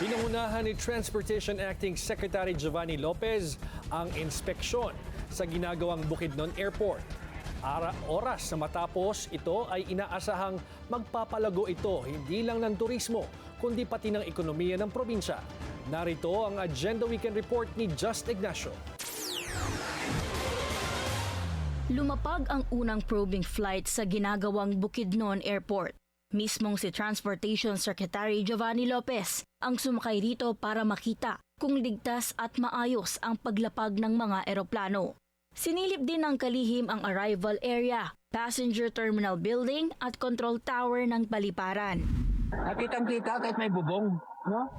Pinangunahan ni Transportation Acting Secretary Giovanni Lopez ang inspeksyon sa ginagawang Bukidnon Airport. Oras na matapos ito ay inaasahang magpapalago ito hindi lang ng turismo kundi pati ng ekonomiya ng probinsya. Narito ang Agenda Weekend Report ni Just Ignacio. Lumapag ang unang probing flight sa ginagawang Bukidnon Airport. Mismong si Transportation Secretary Giovanni Lopez ang sumakay rito para makita kung ligtas at maayos ang paglapag ng mga eroplano. Sinilip din ng kalihim ang arrival area, passenger terminal building at control tower ng paliparan. Nakitang-kita kahit may bubong, no?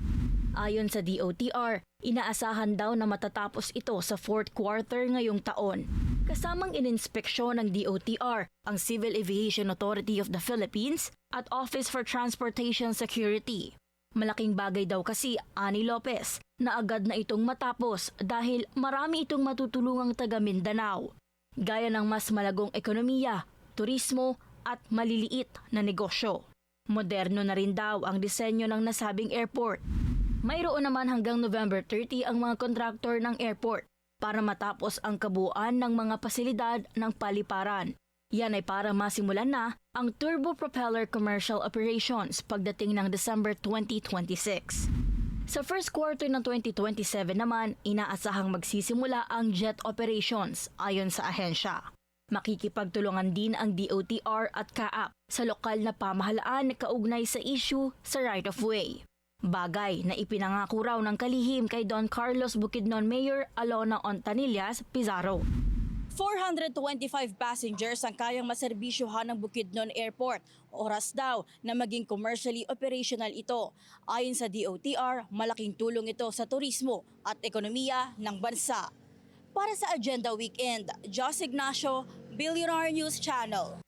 Ayon sa DOTR, inaasahan daw na matatapos ito sa fourth quarter ngayong taon. Kasamang ininspeksyon ng DOTR ang Civil Aviation Authority of the Philippines at Office for Transportation Security. Malaking bagay daw kasi, ani Lopez, na agad na itong matapos dahil marami itong matutulungang taga Mindanao, gaya ng mas malagong ekonomiya, turismo at maliliit na negosyo. Moderno na rin daw ang disenyo ng nasabing airport. Mayroon naman hanggang November 30 ang mga kontraktor ng airport para matapos ang kabuuan ng mga pasilidad ng paliparan. Yan ay para masimulan na ang turbopropeller commercial operations pagdating ng December 2026. Sa first quarter ng 2027 naman, inaasahang magsisimula ang jet operations ayon sa ahensya. Makikipagtulungan din ang DOTR at CAAP sa lokal na pamahalaan na kaugnay sa issue sa right-of-way. Bagay na ipinangako raw ng kalihim kay Don Carlos Bukidnon Mayor Alona Ontanillas Pizarro. 425 passengers ang kayang maserbisyohan ng Bukidnon Airport. Oras daw na maging commercially operational ito. Ayon sa DOTR, malaking tulong ito sa turismo at ekonomiya ng bansa. Para sa Agenda Weekend, Jos Ignacio, Billionaire News Channel.